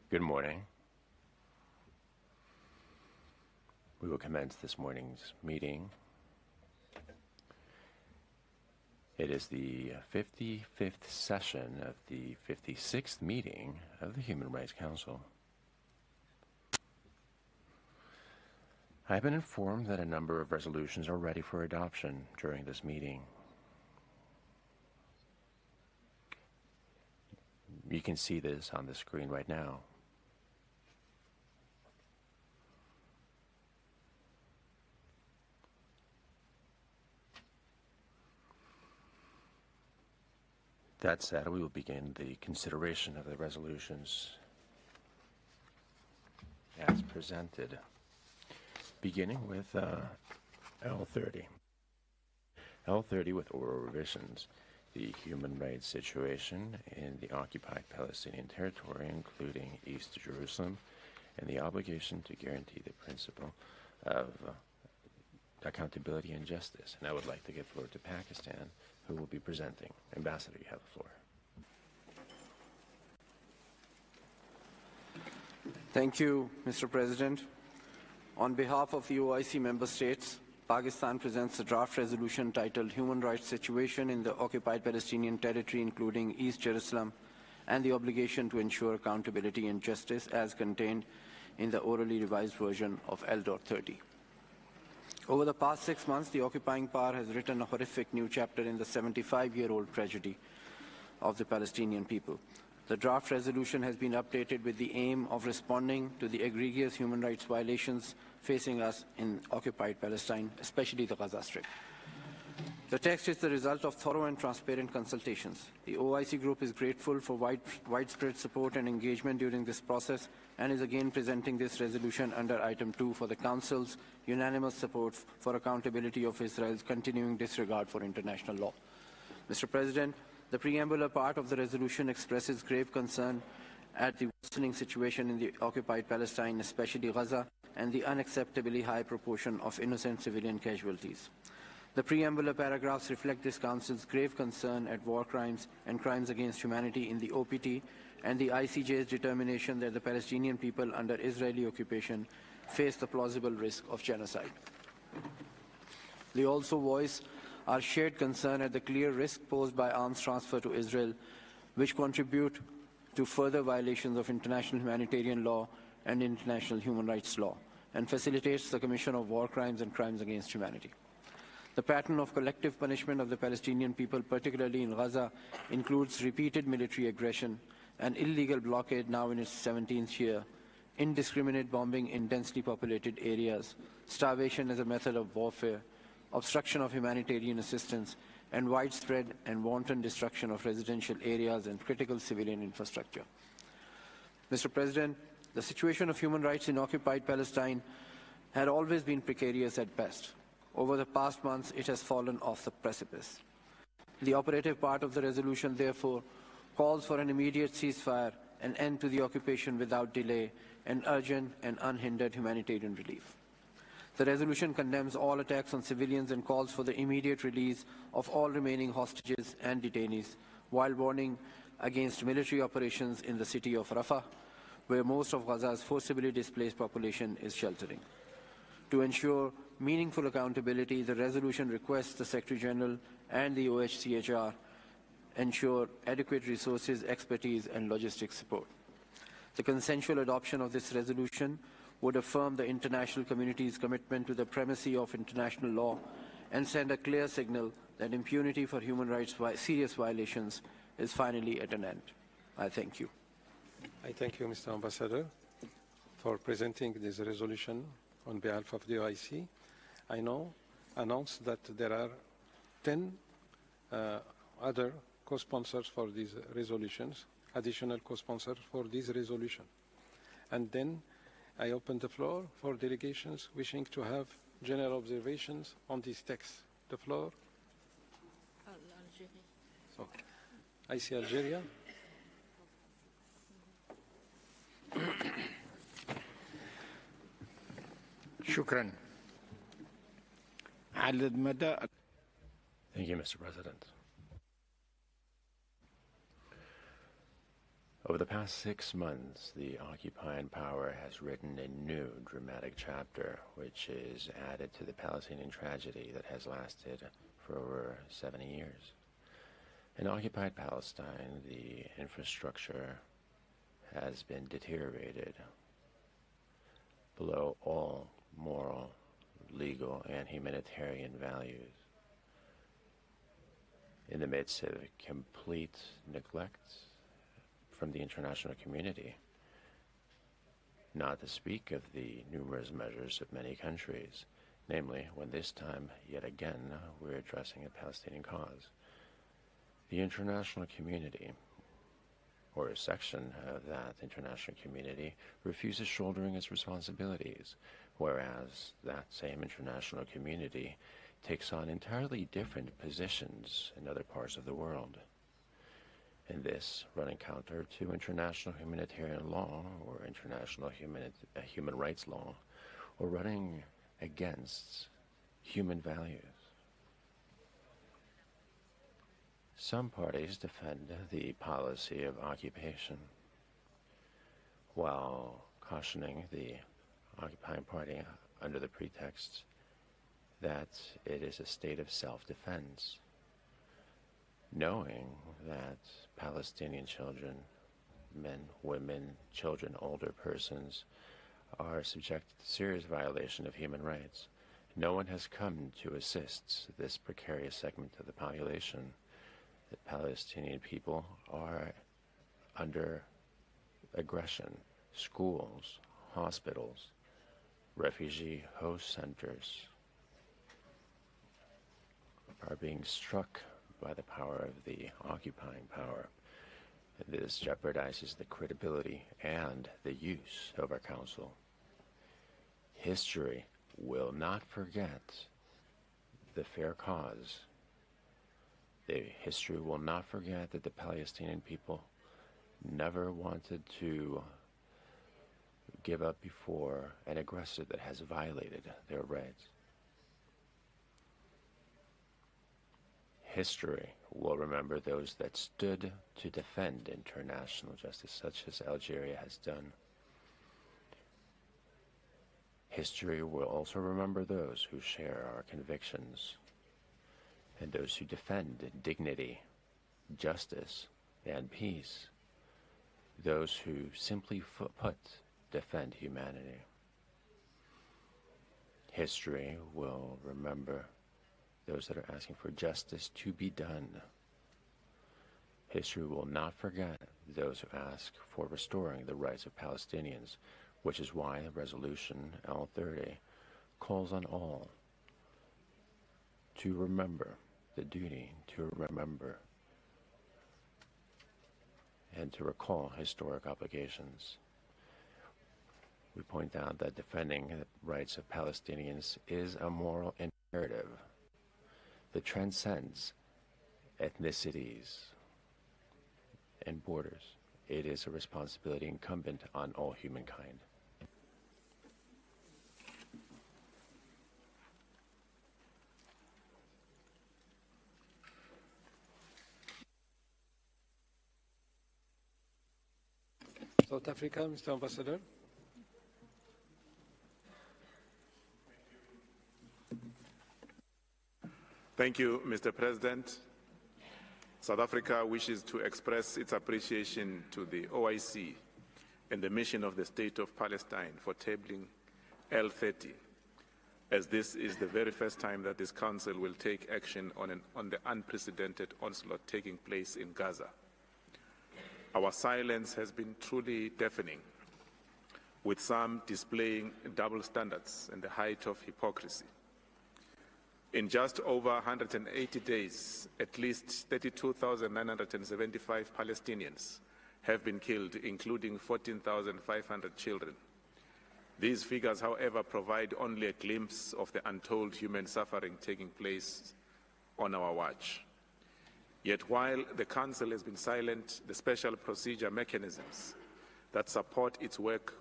Good morning. We will commence this morning's meeting. It is the 55th session of the 56th meeting of the Human Rights Council. I've been informed that a number of resolutions are ready for adoption during this meeting. You can see this on the screen right now. That said, we will begin the consideration of the resolutions as presented, beginning with L30. L30 with oral revisions. The human rights situation in the occupied Palestinian territory, including East Jerusalem, and the obligation to guarantee the principle of accountability and justice. And I would like to give the floor to Pakistan, who will be presenting. Ambassador, you have the floor. Thank you, Mr. President. On behalf of the OIC member states, Pakistan presents a draft resolution titled Human Rights Situation in the Occupied Palestinian Territory, including East Jerusalem, and the obligation to ensure accountability and justice as contained in the orally revised version of L.30. Over the past 6 months, the occupying power has written a horrific new chapter in the 75-year-old tragedy of the Palestinian people. The draft resolution has been updated with the aim of responding to the egregious human rights violations facing us in occupied Palestine, especially the Gaza Strip. The text is the result of thorough and transparent consultations. The OIC group is grateful for widespread support and engagement during this process and is again presenting this resolution under Item 2 for the Council's unanimous support for accountability of Israel's continuing disregard for international law. Mr. President, the preambular part of the resolution expresses grave concern at the worsening situation in the occupied Palestine, especially Gaza, and the unacceptably high proportion of innocent civilian casualties. The preambular paragraphs reflect this Council's grave concern at war crimes and crimes against humanity in the OPT and the ICJ's determination that the Palestinian people under Israeli occupation face the plausible risk of genocide. They also voice our shared concern at the clear risk posed by arms transfer to Israel, which contribute to further violations of international humanitarian law and international human rights law, and facilitates the commission of war crimes and crimes against humanity. The pattern of collective punishment of the Palestinian people, particularly in Gaza, includes repeated military aggression, an illegal blockade now in its 17th year, indiscriminate bombing in densely populated areas, starvation as a method of warfare, obstruction of humanitarian assistance, and widespread and wanton destruction of residential areas and critical civilian infrastructure. Mr. President, the situation of human rights in occupied Palestine had always been precarious at best. Over the past months, it has fallen off the precipice. The operative part of the resolution, therefore, calls for an immediate ceasefire, an end to the occupation without delay, and urgent and unhindered humanitarian relief. The resolution condemns all attacks on civilians and calls for the immediate release of all remaining hostages and detainees, while warning against military operations in the city of Rafah, where most of Gaza's forcibly displaced population is sheltering. To ensure meaningful accountability, the resolution requests the Secretary General and the OHCHR ensure adequate resources, expertise, and logistics support. The consensual adoption of this resolution would affirm the international community's commitment to the primacy of international law and send a clear signal that impunity for human rights serious violations is finally at an end. I thank you. I thank you, Mr. Ambassador, for presenting this resolution on behalf of the OIC. I now announce that there are 10 other co-sponsors for these resolutions, additional co-sponsors for this resolution. And then I open the floor for delegations wishing to have general observations on this text. The floor. So, I see Algeria. شكرا. على المدى. Thank you, Mr. President. Over the past 6 months, the occupying power has written a new dramatic chapter, which is added to the Palestinian tragedy that has lasted for over 70 years. In occupied Palestine, the infrastructure has been deteriorated below all moral, legal, and humanitarian values. In the midst of complete neglect from the international community, not to speak of the numerous measures of many countries, namely when this time, yet again, we're addressing a Palestinian cause. The international community, or a section of that international community, refuses shouldering its responsibilities, whereas that same international community takes on entirely different positions in other parts of the world. And this running counter to international humanitarian law or international human rights law, or running against human values. Some parties defend the policy of occupation, while cautioning the occupying party under the pretext that it is a state of self-defense, knowing that Palestinian children, men, women, children, older persons, are subjected to serious violation of human rights. No one has come to assist this precarious segment of the population. The Palestinian people are under aggression. Schools, hospitals, refugee host centers are being struck by the power of the occupying power. This jeopardizes the credibility and the use of our council. History will not forget the fair cause. The history will not forget that the Palestinian people never wanted to give up before an aggressor that has violated their rights. History will remember those that stood to defend international justice, such as Algeria has done. History will also remember those who share our convictions and those who defend dignity, justice, and peace, those who simply put, defend humanity. History will remember those that are asking for justice to be done. History will not forget those who ask for restoring the rights of Palestinians, which is why Resolution L30 calls on all to remember the duty to remember and to recall historic obligations. We point out that defending the rights of Palestinians is a moral imperative that transcends ethnicities and borders. It is a responsibility incumbent on all humankind. South Africa, Mr. Ambassador. Thank you, Mr. President. South Africa wishes to express its appreciation to the OIC and the mission of the State of Palestine for tabling L30, as this is the very first time that this Council will take action on the unprecedented onslaught taking place in Gaza. Our silence has been truly deafening, with some displaying double standards and the height of hypocrisy. In just over 180 days, at least 32,975 Palestinians have been killed, including 14,500 children. These figures, however, provide only a glimpse of the untold human suffering taking place on our watch. Yet while the Council has been silent, the special procedure mechanisms that support its work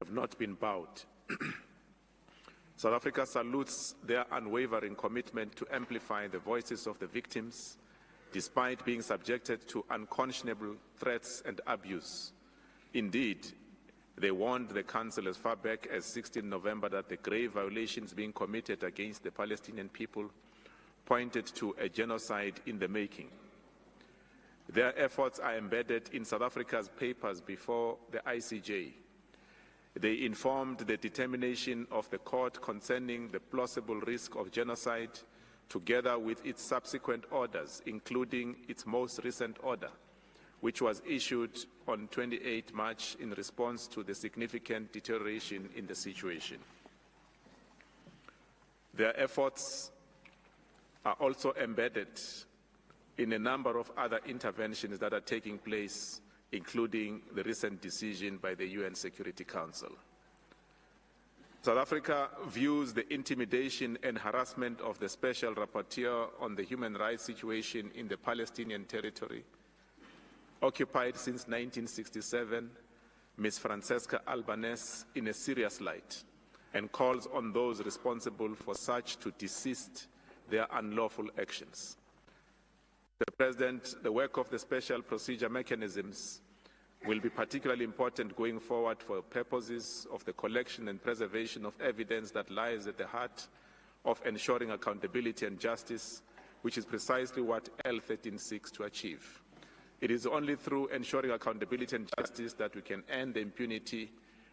have not been bowed. South Africa salutes their unwavering commitment to amplify the voices of the victims despite being subjected to unconscionable threats and abuse. Indeed, they warned the Council as far back as 16 November that the grave violations being committed against the Palestinian people pointed to a genocide in the making. Their efforts are embedded in South Africa's papers before the ICJ. They informed the determination of the court concerning the plausible risk of genocide, together with its subsequent orders, including its most recent order, which was issued on 28 March in response to the significant deterioration in the situation. Their efforts are also embedded in a number of other interventions that are taking place, including the recent decision by the UN Security Council. South Africa views the intimidation and harassment of the Special Rapporteur on the human rights situation in the Palestinian territory, occupied since 1967, Ms. Francesca Albanese, in a serious light, and calls on those responsible for such to desist their unlawful actions. Mr. President, the work of the special procedure mechanisms will be particularly important going forward for purposes of the collection and preservation of evidence that lies at the heart of ensuring accountability and justice, which is precisely what L13 seeks to achieve. It is only through ensuring accountability and justice that we can end the impunity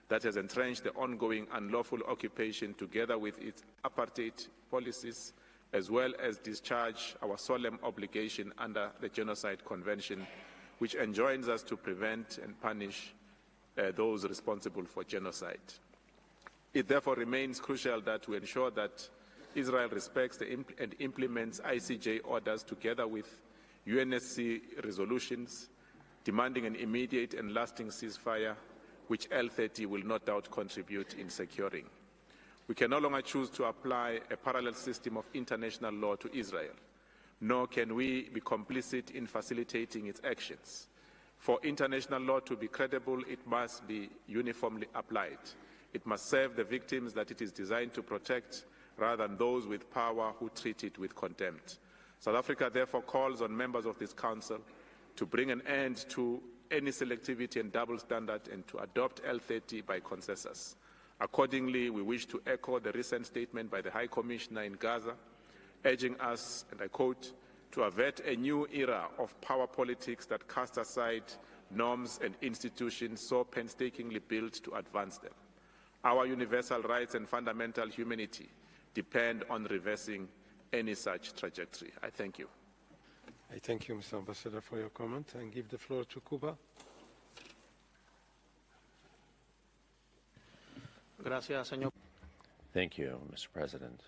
that has entrenched the ongoing unlawful occupation together with its apartheid policies, as well as discharge our solemn obligation under the Genocide Convention, which enjoins us to prevent and punish those responsible for genocide. It therefore remains crucial that we ensure that Israel respects and implements ICJ orders together with UNSC resolutions demanding an immediate and lasting ceasefire, which L30 will no doubt contribute in securing. We can no longer choose to apply a parallel system of international law to Israel, nor can we be complicit in facilitating its actions. For international law to be credible, it must be uniformly applied. It must serve the victims that it is designed to protect, rather than those with power who treat it with contempt. South Africa therefore calls on members of this Council to bring an end to any selectivity and double standard and to adopt L30 by consensus. Accordingly, we wish to echo the recent statement by the High Commissioner in Gaza, urging us, and I quote, to avert a new era of power politics that cast aside norms and institutions so painstakingly built to advance them. Our universal rights and fundamental humanity depend on reversing any such trajectory. I thank you. I thank you, Mr. Ambassador, for your comment, and give the floor to Cuba. Gracias, señor. Thank you, Mr. President.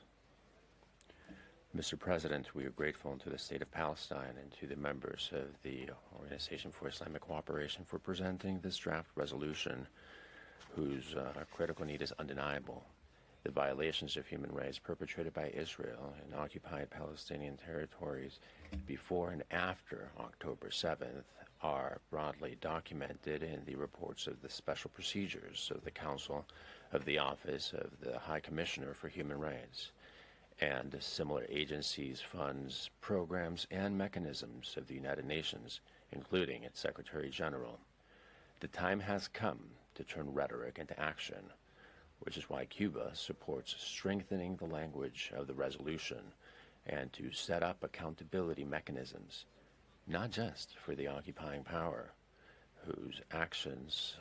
Mr. President, we are grateful to the State of Palestine and to the members of the Organization for Islamic Cooperation for presenting this draft resolution, whose critical need is undeniable. The violations of human rights perpetrated by Israel in occupied Palestinian territories before and after October 7th are broadly documented in the reports of the special procedures of the Council of the Office of the High Commissioner for Human Rights and similar agencies, funds, programs, and mechanisms of the United Nations, including its Secretary General. The time has come to turn rhetoric into action, which is why Cuba supports strengthening the language of the resolution and to set up accountability mechanisms, not just for the occupying power, whose actions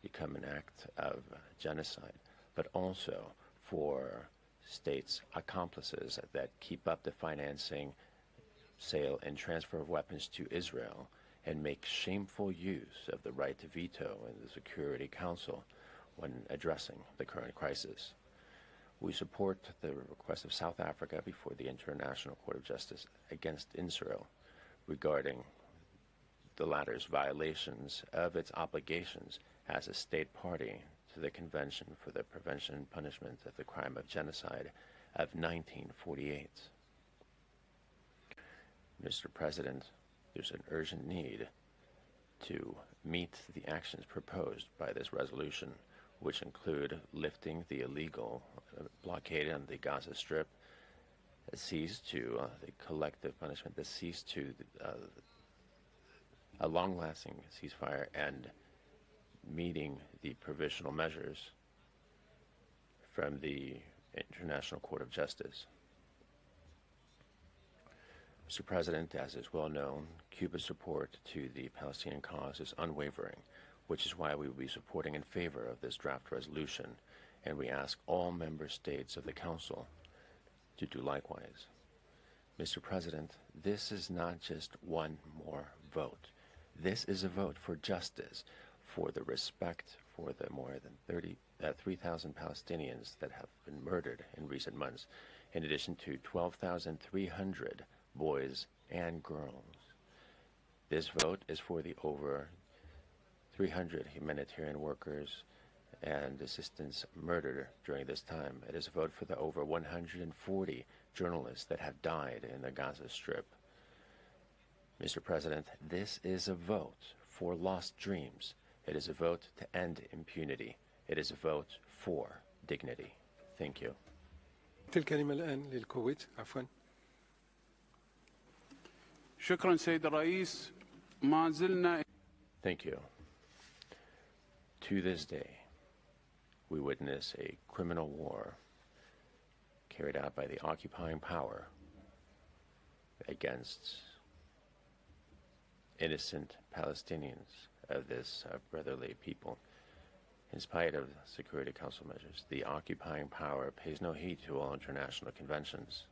become an act of genocide, but also for states' accomplices that keep up the financing, sale, and transfer of weapons to Israel and make shameful use of the right to veto in the Security Council when addressing the current crisis. We support the request of South Africa before the International Court of Justice against Israel regarding the latter's violations of its obligations as a state party to the Convention for the Prevention and Punishment of the Crime of Genocide of 1948. Mr. President, there's an urgent need to meet the actions proposed by this resolution, which include lifting the illegal blockade on the Gaza Strip, cease to the collective punishment, the cease to a long-lasting ceasefire and meeting the provisional measures from the International Court of Justice. Mr. President, as is well known, Cuba's support to the Palestinian cause is unwavering, which is why we will be supporting in favor of this draft resolution, and we ask all member states of the Council to do likewise. Mr. President, this is not just one more vote. This is a vote for justice, for the respect for the more than 3,000 Palestinians that have been murdered in recent months, in addition to 12,300 boys and girls. This vote is for the over 300 humanitarian workers and assistants murdered during this time. It is a vote for the over 140 journalists that have died in the Gaza Strip. Mr. President, this is a vote for lost dreams. It is a vote to end impunity. It is a vote for dignity. Thank you. الكلمة الآن للكويت عفوا. شكرا سيد الرئيس. ما زلنا. Thank you. To this day, we witness a criminal war carried out by the occupying power against innocent Palestinians of this brotherly people. In spite of Security Council measures, the occupying power pays no heed to all international conventions.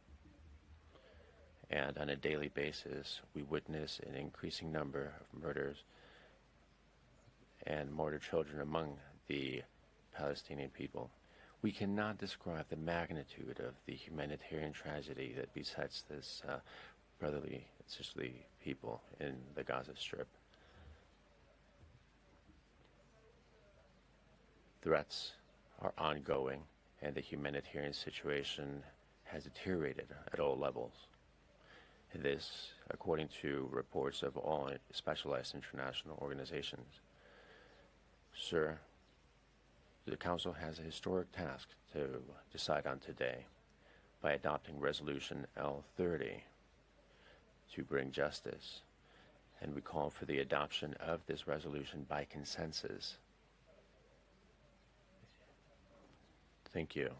And on a daily basis, we witness an increasing number of murders and martyred children among the Palestinian people. We cannot describe the magnitude of the humanitarian tragedy that besets this brotherly and sisterly people in the Gaza Strip. Threats are ongoing, and the humanitarian situation has deteriorated at all levels. This, according to reports of all specialized international organizations. Sir, the Council has a historic task to decide on today by adopting Resolution L30 to bring justice, and we call for the adoption of this resolution by consensus. Thank you,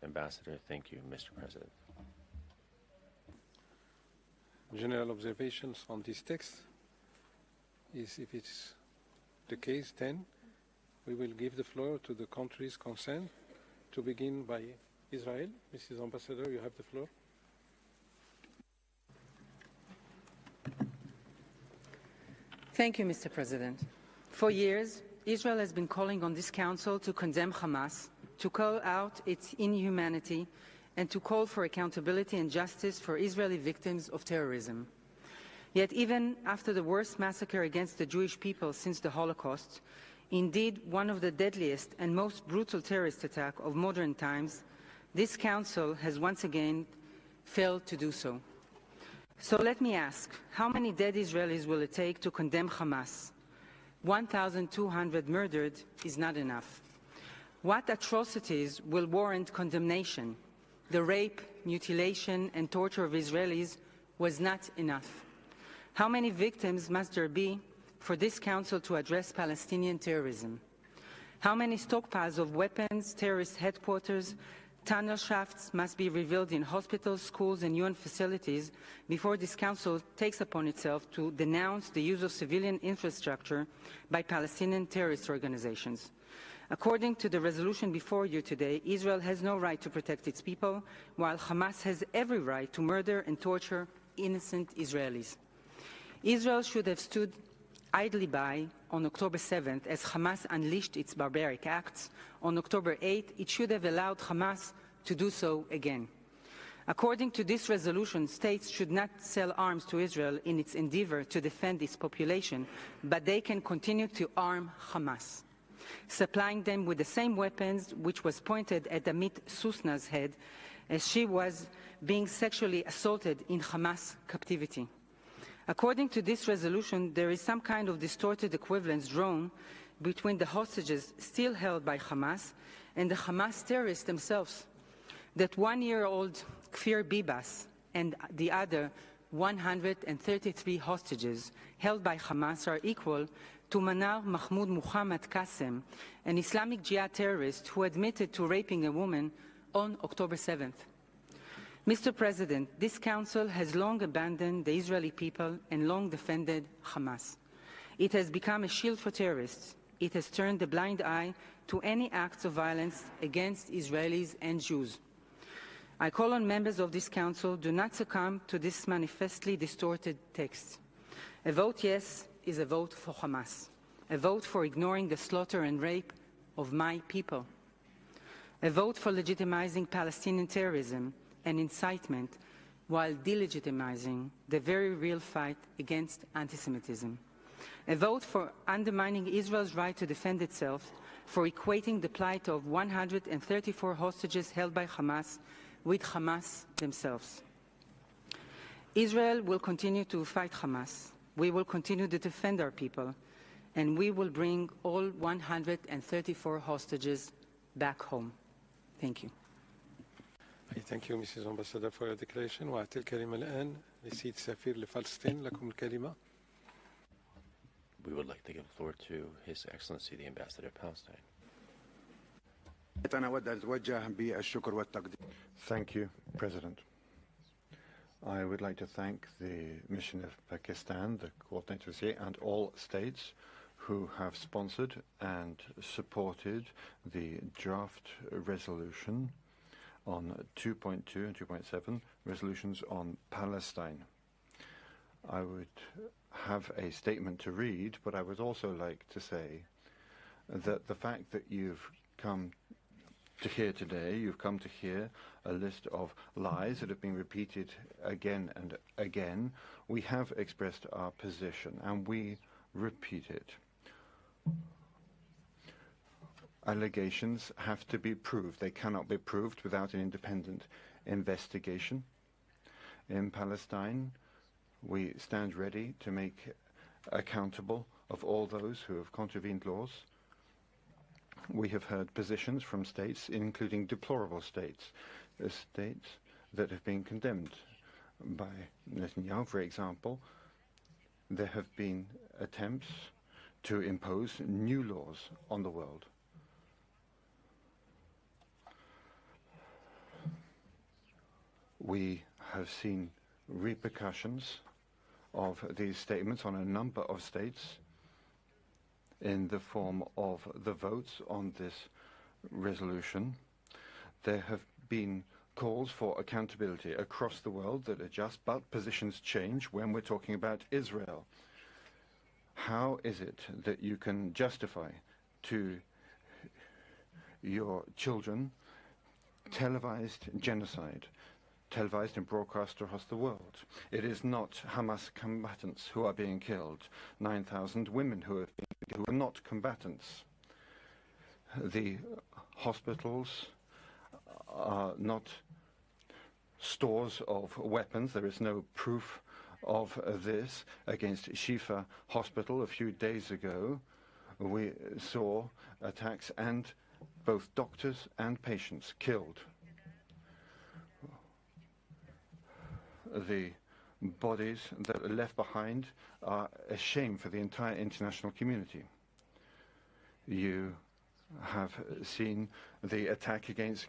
Ambassador. Thank you, Mr. President. General observations on this text is, if it's the case, then we will give the floor to the countries concerned, to begin by Israel. Mrs. Ambassador, you have the floor. Thank you, Mr. President. For years, Israel has been calling on this Council to condemn Hamas, to call out its inhumanity, and to call for accountability and justice for Israeli victims of terrorism. Yet even after the worst massacre against the Jewish people since the Holocaust, indeed one of the deadliest and most brutal terrorist attacks of modern times, this Council has once again failed to do so. So let me ask, how many dead Israelis will it take to condemn Hamas? 1,200 murdered is not enough. What atrocities will warrant condemnation? The rape, mutilation, and torture of Israelis was not enough. How many victims must there be for this Council to address Palestinian terrorism? How many stockpiles of weapons, terrorist headquarters, tunnel shafts must be revealed in hospitals, schools, and UN facilities before this Council takes upon itself to denounce the use of civilian infrastructure by Palestinian terrorist organizations? According to the resolution before you today, Israel has no right to protect its people, while Hamas has every right to murder and torture innocent Israelis. Israel should have stood idly by on October 7th as Hamas unleashed its barbaric acts. On October 8th, it should have allowed Hamas to do so again. According to this resolution, states should not sell arms to Israel in its endeavor to defend its population, but they can continue to arm Hamas, supplying them with the same weapons which was pointed at Amit Susna's head as she was being sexually assaulted in Hamas captivity. According to this resolution, there is some kind of distorted equivalence drawn between the hostages still held by Hamas and the Hamas terrorists themselves. That 1-year-old Kfir Bibas and the other 133 hostages held by Hamas are equal to Manar Mahmoud Muhammad Qasem, an Islamic Jihad terrorist who admitted to raping a woman on October 7th. Mr. President, this Council has long abandoned the Israeli people and long defended Hamas. It has become a shield for terrorists. It has turned a blind eye to any acts of violence against Israelis and Jews. I call on members of this Council, do not succumb to this manifestly distorted text. A vote yes is a vote for Hamas, a vote for ignoring the slaughter and rape of my people, a vote for legitimizing Palestinian terrorism and incitement while delegitimizing the very real fight against anti-Semitism, a vote for undermining Israel's right to defend itself, for equating the plight of 134 hostages held by Hamas with Hamas themselves. Israel will continue to fight Hamas. We will continue to defend our people, and we will bring all 134 hostages back home. Thank you. Thank you, Mrs. Ambassador, for your declaration. وأعطي الكلمة الآن لسيد سفير لفلسطين. لكم الكلمة. We would like to give the floor to His Excellency, the Ambassador of Palestine. Thank you, President. I would like to thank the mission of Pakistan, the coordinators here, and all states who have sponsored and supported the draft resolution on 2.2 and 2.7 resolutions on Palestine. I would have a statement to read, but I would also like to say that the fact that you've come to hear today, you've come to hear a list of lies that have been repeated again and again. We have expressed our position and we repeat it. Allegations have to be proved. They cannot be proved without an independent investigation. In Palestine, we stand ready to make accountable of all those who have contravened laws. We have heard positions from states, including deplorable states, states that have been condemned by Netanyahu, for example. There have been attempts to impose new laws on the world. We have seen repercussions of these statements on a number of states in the form of the votes on this resolution. There have been calls for accountability across the world that are just, but positions change when we're talking about Israel. How is it that you can justify to your children televised genocide, televised and broadcast across the world? It is not Hamas combatants who are being killed, 9,000 women who are not combatants. The hospitals are not stores of weapons. There is no proof of this. Against Shifa Hospital a few days ago, we saw attacks and both doctors and patients killed. The bodies that are left behind are a shame for the entire international community. You have seen the attack against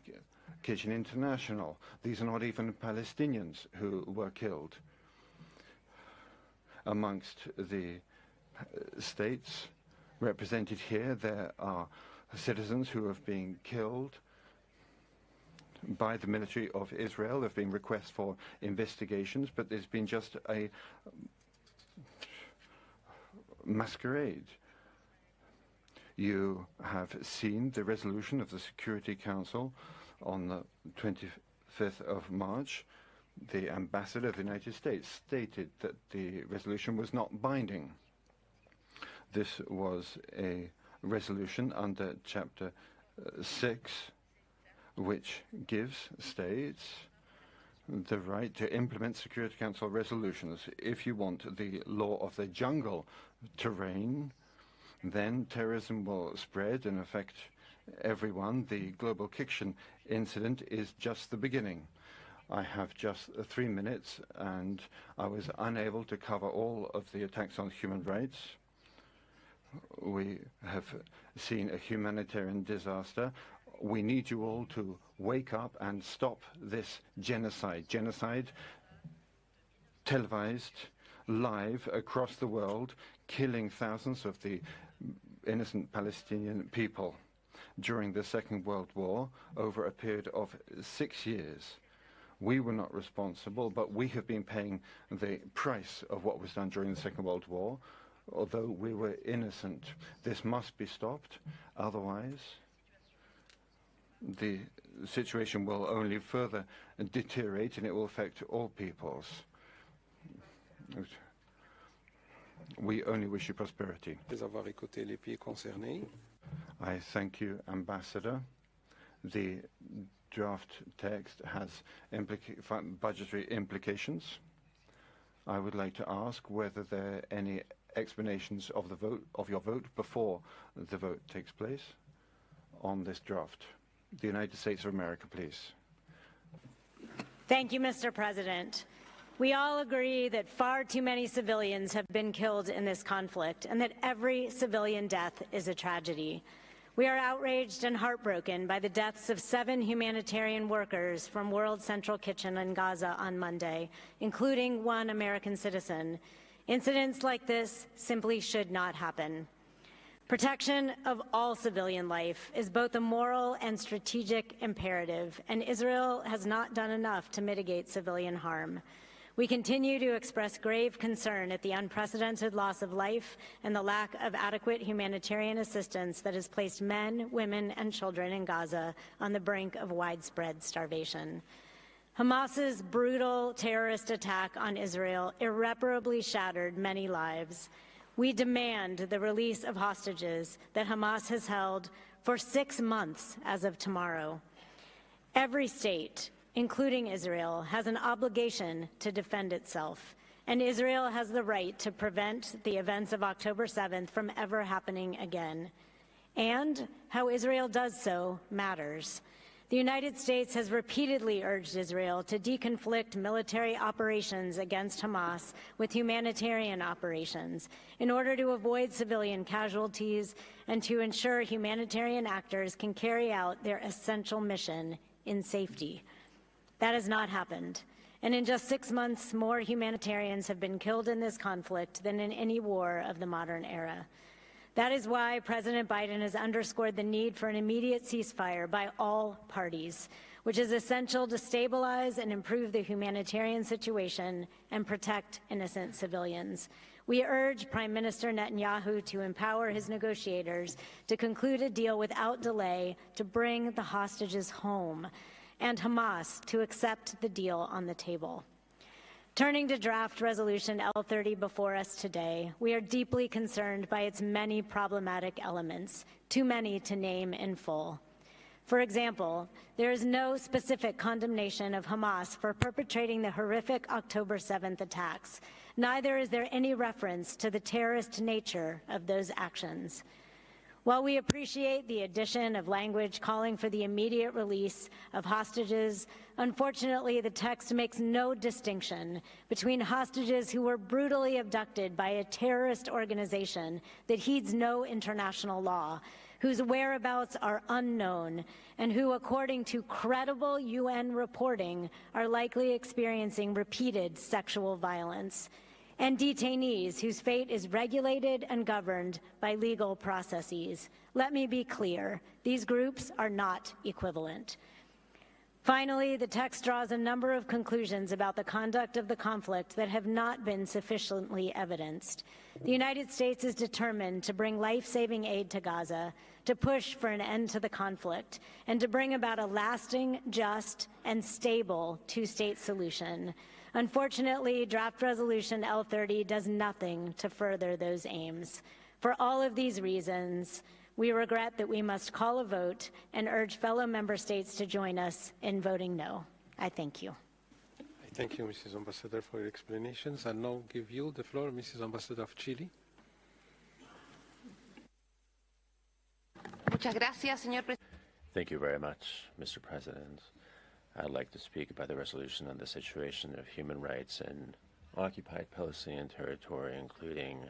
Kitchen International. These are not even Palestinians who were killed. Amongst the states represented here, there are citizens who have been killed by the military of Israel. There have been requests for investigations, but there's been just a masquerade. You have seen the resolution of the Security Council on the 25th of March. The ambassador of the United States stated that the resolution was not binding. This was a resolution under Chapter 6, which gives states the right to implement Security Council resolutions. If you want the law of the jungle to reign, then terrorism will spread and affect everyone. The global kitchen incident is just the beginning. I have just 3 minutes, and I was unable to cover all of the attacks on human rights. We have seen a humanitarian disaster. We need you all to wake up and stop this genocide. Genocide televised live across the world, killing thousands of the innocent Palestinian people during the Second World War over a period of 6 years. We were not responsible, but we have been paying the price of what was done during the Second World War, although we were innocent. This must be stopped, otherwise the situation will only further deteriorate and it will affect all peoples. We only wish you prosperity. I thank you, Ambassador. The draft text has budgetary implications. I would like to ask whether there are any explanations of the vote, of your vote, before the vote takes place on this draft. The United States of America, please. Thank you, Mr. President. We all agree that far too many civilians have been killed in this conflict and that every civilian death is a tragedy. We are outraged and heartbroken by the deaths of 7 humanitarian workers from World Central Kitchen in Gaza on Monday, including 1 American citizen. Incidents like this simply should not happen. Protection of all civilian life is both a moral and strategic imperative, and Israel has not done enough to mitigate civilian harm. We continue to express grave concern at the unprecedented loss of life and the lack of adequate humanitarian assistance that has placed men, women, and children in Gaza on the brink of widespread starvation. Hamas's brutal terrorist attack on Israel irreparably shattered many lives. We demand the release of hostages that Hamas has held for 6 months as of tomorrow. Every state, including Israel, has an obligation to defend itself, and Israel has the right to prevent the events of October 7th from ever happening again. And how Israel does so matters. The United States has repeatedly urged Israel to deconflict military operations against Hamas with humanitarian operations in order to avoid civilian casualties and to ensure humanitarian actors can carry out their essential mission in safety. That has not happened. And in just 6 months, more humanitarians have been killed in this conflict than in any war of the modern era. That is why President Biden has underscored the need for an immediate ceasefire by all parties, which is essential to stabilize and improve the humanitarian situation and protect innocent civilians. We urge Prime Minister Netanyahu to empower his negotiators to conclude a deal without delay to bring the hostages home, and Hamas to accept the deal on the table. Turning to draft resolution L30 before us today, we are deeply concerned by its many problematic elements, too many to name in full. For example, there is no specific condemnation of Hamas for perpetrating the horrific October 7th attacks. Neither is there any reference to the terrorist nature of those actions. While we appreciate the addition of language calling for the immediate release of hostages, unfortunately the text makes no distinction between hostages who were brutally abducted by a terrorist organization that heeds no international law, whose whereabouts are unknown, and who, according to credible UN reporting, are likely experiencing repeated sexual violence, and detainees whose fate is regulated and governed by legal processes. Let me be clear, these groups are not equivalent. Finally, the text draws a number of conclusions about the conduct of the conflict that have not been sufficiently evidenced. The United States is determined to bring life-saving aid to Gaza, to push for an end to the conflict, and to bring about a lasting, just, and stable two-state solution. Unfortunately, draft resolution L30 does nothing to further those aims. For all of these reasons, we regret that we must call a vote and urge fellow member states to join us in voting no. I thank you. I thank you, Mrs. Ambassador, for your explanations. I'll now give you the floor, Mrs. Ambassador of Chile. Thank you very much, Mr. President. I'd like to speak about the resolution on the situation of human rights in occupied Palestinian territory, including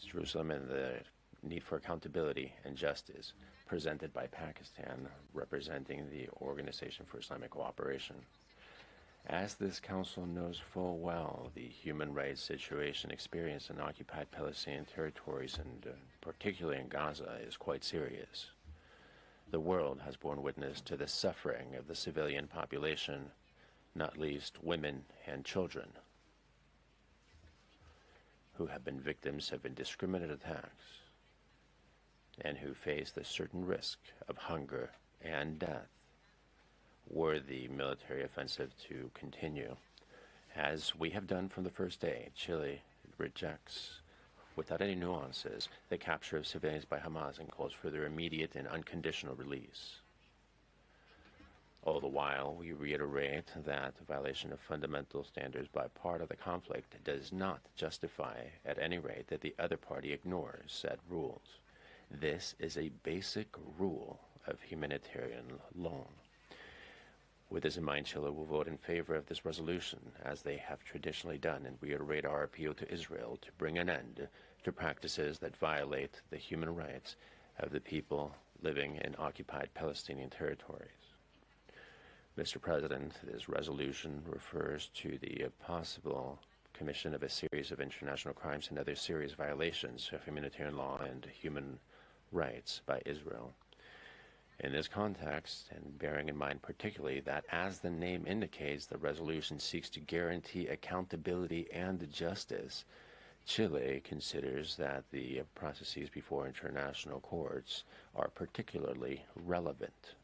Jerusalem, and the need for accountability and justice, presented by Pakistan, representing the Organization for Islamic Cooperation. As this council knows full well, the human rights situation experienced in occupied Palestinian territories, and particularly in Gaza, is quite serious. The world has borne witness to the suffering of the civilian population, not least women and children, who have been victims of indiscriminate attacks and who face the certain risk of hunger and death were the military offensive to continue. As we have done from the first day, Chile rejects, without any nuances, the capture of civilians by Hamas and calls for their immediate and unconditional release. All the while, we reiterate that the violation of fundamental standards by part of the conflict does not justify, at any rate, that the other party ignores said rules. This is a basic rule of humanitarian law. With this in mind, Chile will vote in favor of this resolution, as they have traditionally done, and reiterate our appeal to Israel to bring an end to practices that violate the human rights of the people living in occupied Palestinian territories. Mr. President, this resolution refers to the possible commission of a series of international crimes and other serious violations of humanitarian law and human rights by Israel. In this context, and bearing in mind particularly that, as the name indicates, the resolution seeks to guarantee accountability and justice, Chile considers that the processes before international courts are particularly relevant,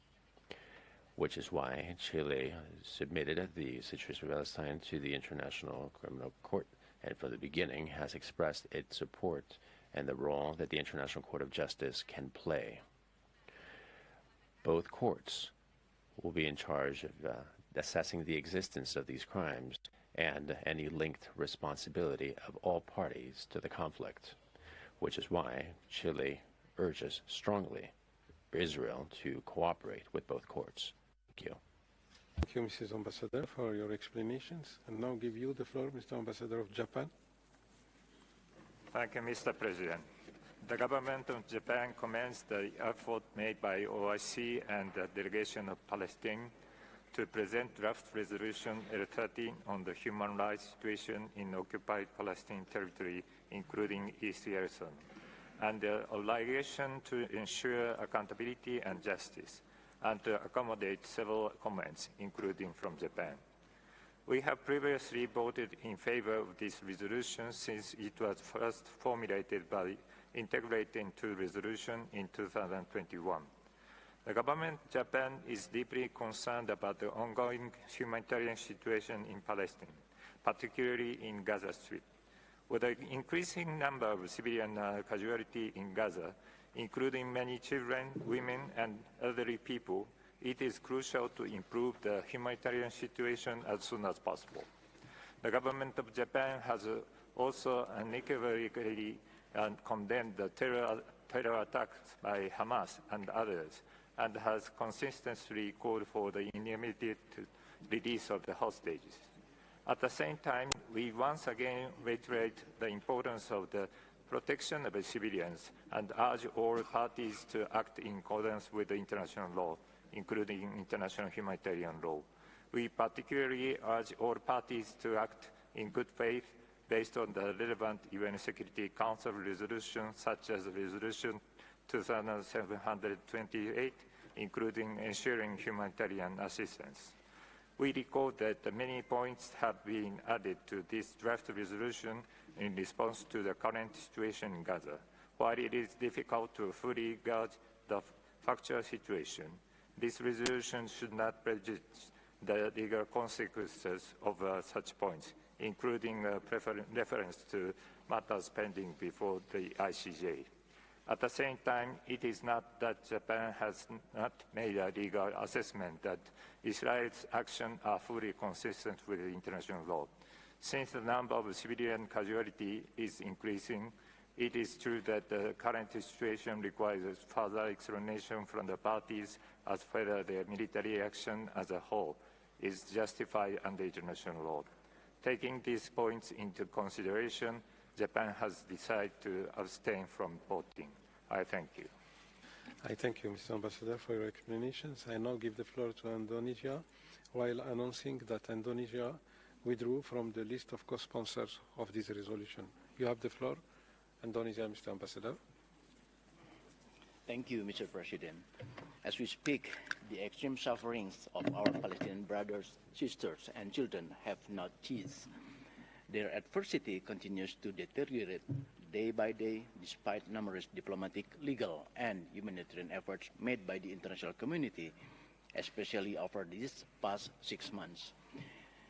which is why Chile submitted the situation of Palestine to the International Criminal Court, and from the beginning has expressed its support and the role that the International Court of Justice can play. Both courts will be in charge of assessing the existence of these crimes and any linked responsibility of all parties to the conflict, which is why Chile urges strongly Israel to cooperate with both courts. Thank you. Thank you, Mrs. Ambassador, for your explanations. And now give you the floor, Mr. Ambassador of Japan. Thank you, Mr. President. The government of Japan commends the effort made by OIC and the delegation of Palestine to present draft resolution L30 on the human rights situation in occupied Palestinian territory, including East Jerusalem, and the obligation to ensure accountability and justice, and to accommodate several comments, including from Japan. We have previously voted in favor of this resolution since it was first formulated by integrated into resolution in 2021. The government of Japan is deeply concerned about the ongoing humanitarian situation in Palestine, particularly in Gaza Strip. With an increasing number of civilian casualties in Gaza, including many children, women, and elderly people, it is crucial to improve the humanitarian situation as soon as possible. The government of Japan has also unequivocally condemned the terror attacks by Hamas and others, and has consistently called for the immediate release of the hostages. At the same time, we once again reiterate the importance of the protection of the civilians and urge all parties to act in accordance with the international law, including international humanitarian law. We particularly urge all parties to act in good faith based on the relevant UN Security Council resolutions, such as Resolution 2728, including ensuring humanitarian assistance. We recall that many points have been added to this draft resolution in response to the current situation in Gaza. While it is difficult to fully gauge the factual situation, this resolution should not prejudice the legal consequences of such points, including reference to matters pending before the ICJ. At the same time, it is not that Japan has not made a legal assessment that Israel's actions are fully consistent with international law. Since the number of civilian casualties is increasing, it is true that the current situation requires further explanation from the parties as whether their military action as a whole is justified under international law. Taking these points into consideration, Japan has decided to abstain from voting. I thank you. I thank you, Mr. Ambassador, for your explanations. I now give the floor to Indonesia, while announcing that Indonesia withdrew from the list of co-sponsors of this resolution. You have the floor. Indonesia, Mr. Ambassador. Thank you, Mr. President. As we speak, the extreme sufferings of our Palestinian brothers, sisters, and children have not ceased. Their adversity continues to deteriorate day by day, despite numerous diplomatic, legal, and humanitarian efforts made by the international community, especially over these past 6 months.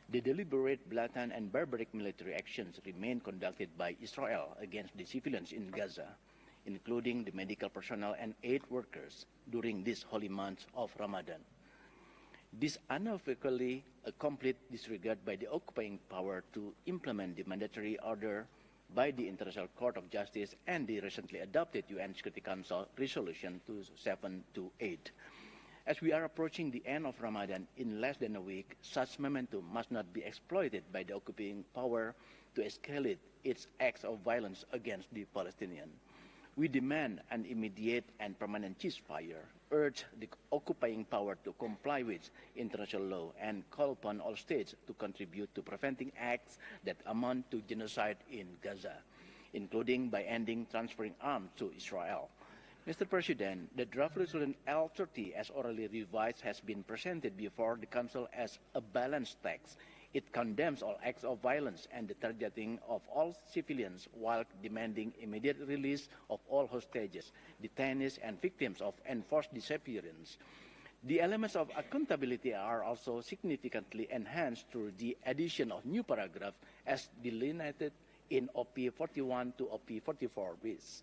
The deliberate, blatant, and barbaric military actions remain conducted by Israel against the civilians in Gaza, including the medical personnel and aid workers during this holy month of Ramadan. This unequivocally a complete disregard by the occupying power to implement the mandatory order by the International Court of Justice and the recently adopted UN Security Council Resolution 2728. As we are approaching the end of Ramadan in less than a week, such momentum must not be exploited by the occupying power to escalate its acts of violence against the Palestinians. We demand an immediate and permanent ceasefire, urge the occupying power to comply with international law, and call upon all states to contribute to preventing acts that amount to genocide in Gaza, including by ending transferring arms to Israel. Mr. President, the draft resolution L30 as orally revised has been presented before the Council as a balanced text. It condemns all acts of violence and the targeting of all civilians while demanding immediate release of all hostages, detainees, and victims of enforced disappearance. The elements of accountability are also significantly enhanced through the addition of new paragraphs as delineated in OP 41 to OP 44 bis.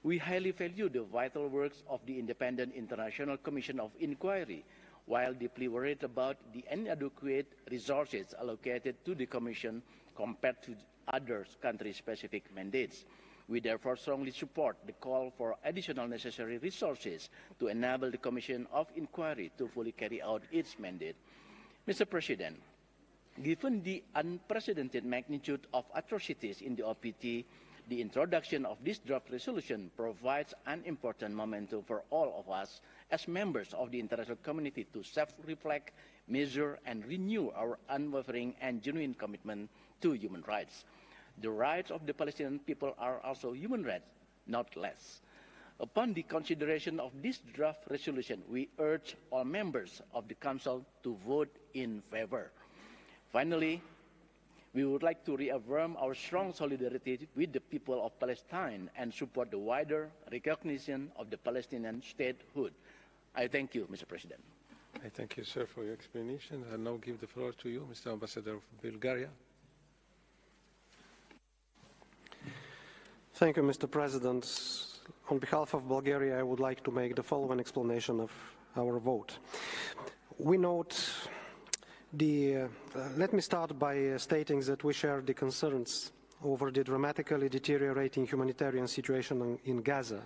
We highly value the vital works of the Independent International Commission of Inquiry, while deeply worried about the inadequate resources allocated to the Commission compared to other country-specific mandates. We therefore strongly support the call for additional necessary resources to enable the Commission of Inquiry to fully carry out its mandate. Mr. President, given the unprecedented magnitude of atrocities in the OPT, the introduction of this draft resolution provides an important momentum for all of us as members of the international community to self-reflect, measure, and renew our unwavering and genuine commitment to human rights. The rights of the Palestinian people are also human rights, not less. Upon the consideration of this draft resolution, we urge all members of the Council to vote in favor. Finally, we would like to reaffirm our strong solidarity with the people of Palestine and support the wider recognition of the Palestinian statehood. I thank you, Mr. President. I thank you, sir, for your explanation. I now give the floor to you, Mr. Ambassador of Bulgaria. Thank you, Mr. President. On behalf of Bulgaria, I would like to make the following explanation of our vote. We note let me start by stating that we share the concerns over the dramatically deteriorating humanitarian situation in Gaza.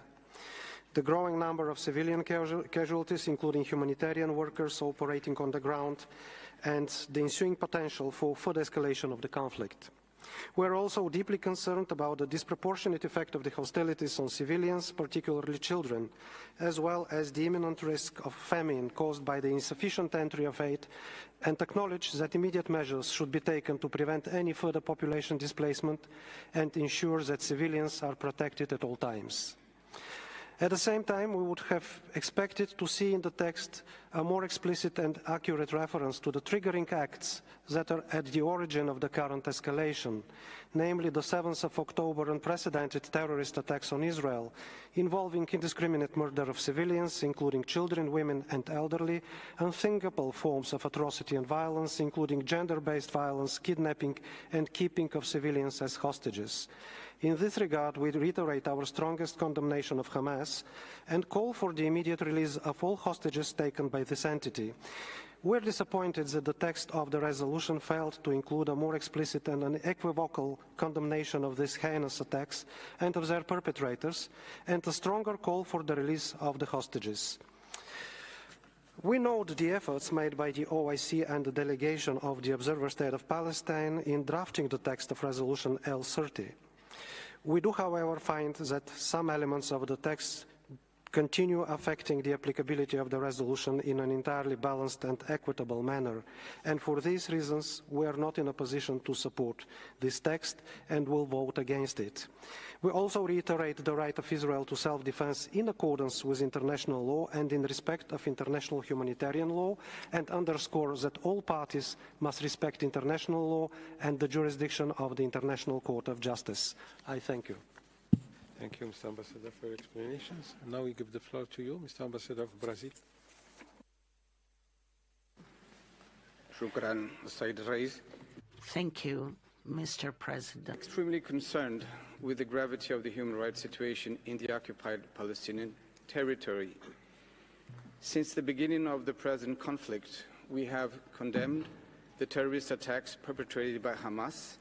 The growing number of civilian casualties, including humanitarian workers operating on the ground, and the ensuing potential for further escalation of the conflict. We are also deeply concerned about the disproportionate effect of the hostilities on civilians, particularly children, as well as the imminent risk of famine caused by the insufficient entry of aid, and acknowledge that immediate measures should be taken to prevent any further population displacement and ensure that civilians are protected at all times. At the same time, we would have expected to see in the text a more explicit and accurate reference to the triggering acts that are at the origin of the current escalation, namely the 7th of October unprecedented terrorist attacks on Israel, involving indiscriminate murder of civilians, including children, women, and elderly, unthinkable forms of atrocity and violence, including gender-based violence, kidnapping, and keeping of civilians as hostages. In this regard, we reiterate our strongest condemnation of Hamas and call for the immediate release of all hostages taken by this entity. We are disappointed that the text of the resolution failed to include a more explicit and unequivocal condemnation of these heinous attacks and of their perpetrators, and a stronger call for the release of the hostages. We note the efforts made by the OIC and the delegation of the Observer State of Palestine in drafting the text of Resolution L30. We do, however, find that some elements of the text continue affecting the applicability of the resolution in an entirely balanced and equitable manner. And for these reasons, we are not in a position to support this text and will vote against it. We also reiterate the right of Israel to self-defense in accordance with international law and in respect of international humanitarian law, and underscore that all parties must respect international law and the jurisdiction of the International Court of Justice. I thank you. Thank you, Mr. Ambassador, for your explanations. And now we give the floor to you, Mr. Ambassador of Brazil. Shukran, Said Rais. Thank you, Mr. President. Extremely concerned with the gravity of the human rights situation in the occupied Palestinian territory. Since the beginning of the present conflict, we have condemned the terrorist attacks perpetrated by Hamas.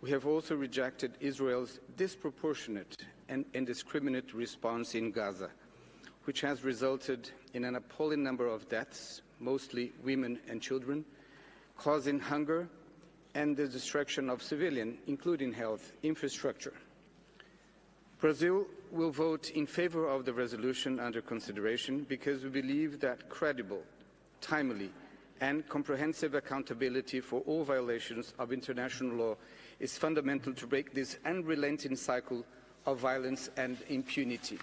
We have also rejected Israel's disproportionate and indiscriminate response in Gaza, which has resulted in an appalling number of deaths, mostly women and children, causing hunger and the destruction of civilian, including health, infrastructure. Brazil will vote in favor of the resolution under consideration because we believe that credible, timely, and comprehensive accountability for all violations of international law is fundamental to break this unrelenting cycle of violence and impunity.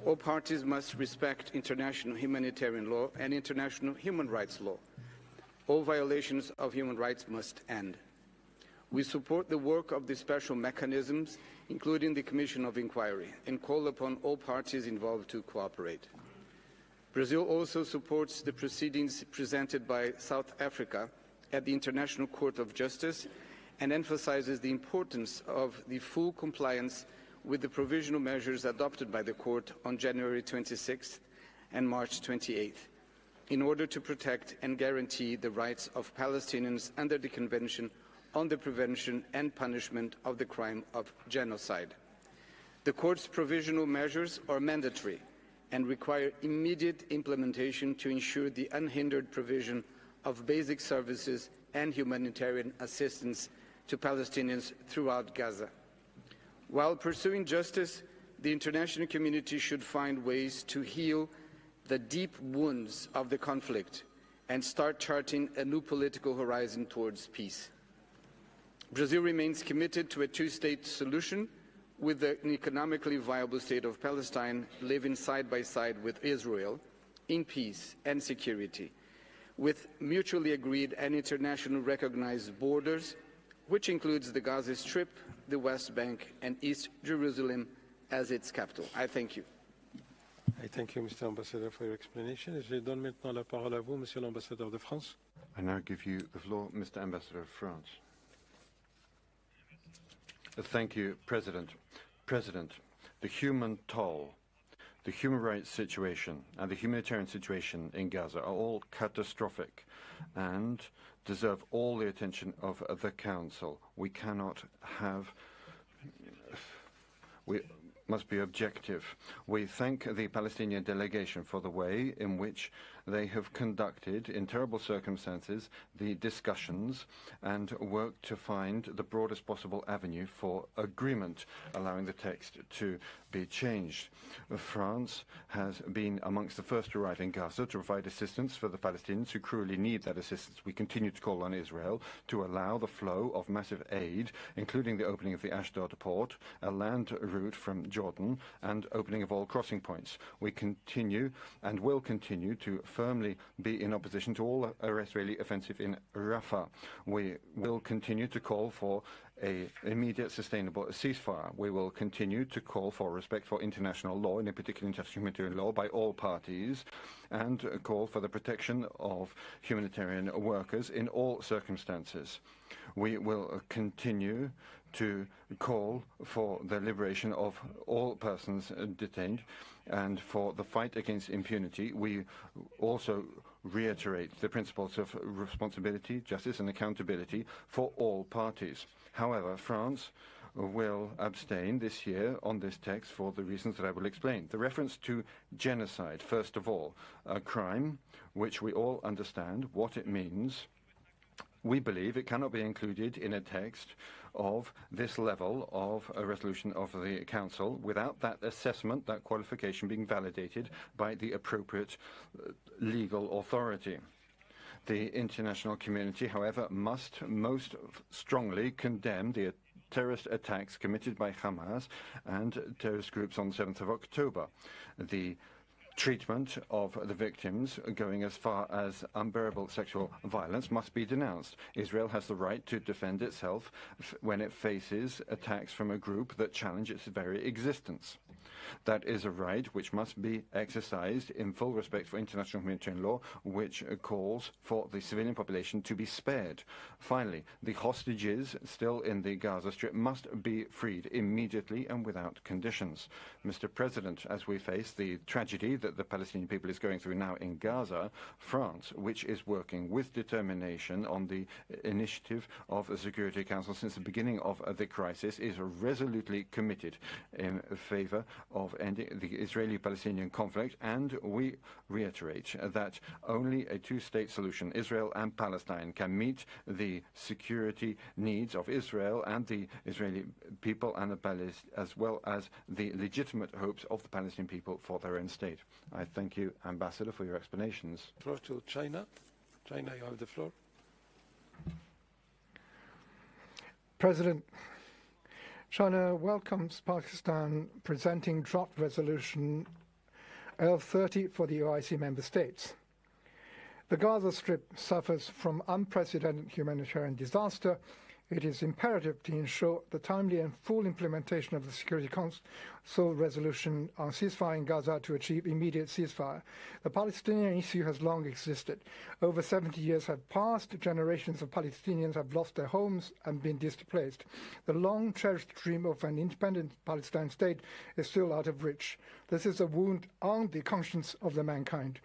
All parties must respect international humanitarian law and international human rights law. All violations of human rights must end. We support the work of the special mechanisms, including the Commission of Inquiry, and call upon all parties involved to cooperate. Brazil also supports the proceedings presented by South Africa at the International Court of Justice and emphasizes the importance of the full compliance with the provisional measures adopted by the Court on January 26th and March 28th, in order to protect and guarantee the rights of Palestinians under the Convention on the Prevention and Punishment of the Crime of Genocide. The Court's provisional measures are mandatory and require immediate implementation to ensure the unhindered provision of basic services and humanitarian assistance to Palestinians throughout Gaza. While pursuing justice, the international community should find ways to heal the deep wounds of the conflict and start charting a new political horizon towards peace. Brazil remains committed to a two-state solution with an economically viable state of Palestine living side by side with Israel in peace and security, with mutually agreed and internationally recognized borders, which includes the Gaza Strip, the West Bank, and East Jerusalem as its capital. I thank you. I thank you, Mr. Ambassador, for your explanation. Je donne maintenant la parole à vous, Monsieur l'Ambassadeur de France. I now give you the floor, Mr. Ambassador of France. Thank you, President. President, the human toll, the human rights situation, and the humanitarian situation in Gaza are all catastrophic and deserve all the attention of the Council. We cannot have... We must be objective. We thank the Palestinian delegation for the way in which they have conducted, in terrible circumstances, the discussions and worked to find the broadest possible avenue for agreement, allowing the text to be changed. France has been amongst the first to arrive in Gaza to provide assistance for the Palestinians who cruelly need that assistance. We continue to call on Israel to allow the flow of massive aid, including the opening of the Ashdod port, a land route from Jordan, and opening of all crossing points. We continue and will continue to firmly be in opposition to all Israeli offensive in Rafah. We will continue to call for an immediate sustainable ceasefire. We will continue to call for respect for international law, and in particular international humanitarian law, by all parties, and call for the protection of humanitarian workers in all circumstances. We will continue to call for the liberation of all persons detained and for the fight against impunity. We also reiterate the principles of responsibility, justice and accountability for all parties. However, France will abstain this year on this text for the reasons that I will explain. The reference to genocide, first of all, a crime which we all understand what it means. We believe it cannot be included in a text of this level of a resolution of the Council without that assessment, that qualification being validated by the appropriate legal authority. The international community, however, must most strongly condemn the terrorist attacks committed by Hamas and terrorist groups on the 7th of October. The treatment of the victims, going as far as unbearable sexual violence, must be denounced. Israel has the right to defend itself when it faces attacks from a group that challenge its very existence. That is a right which must be exercised in full respect for international humanitarian law, which calls for the civilian population to be spared. Finally, the hostages still in the Gaza Strip must be freed immediately and without conditions. Mr. President, as we face the tragedy that the Palestinian people is going through now in Gaza, France, which is working with determination on the initiative of the Security Council since the beginning of the crisis, is resolutely committed in favor of ending the Israeli-Palestinian conflict, and we reiterate that only a two-state solution, Israel and Palestine, can meet the security needs of Israel and the Israeli people, and as well as the legitimate hopes of the Palestinian people for their own state. I thank you, Ambassador, for your explanations. Floor to China. China, you have the floor. President, China welcomes Pakistan presenting draft resolution L30 for the OIC member states. The Gaza Strip suffers from unprecedented humanitarian disaster. It is imperative to ensure the timely and full implementation of the Security Council resolution on ceasefire in Gaza to achieve immediate ceasefire. The Palestinian issue has long existed. Over 70 years have passed. Generations of Palestinians have lost their homes and been displaced. The long-cherished dream of an independent Palestine state is still out of reach. This is a wound on the conscience of the mankind.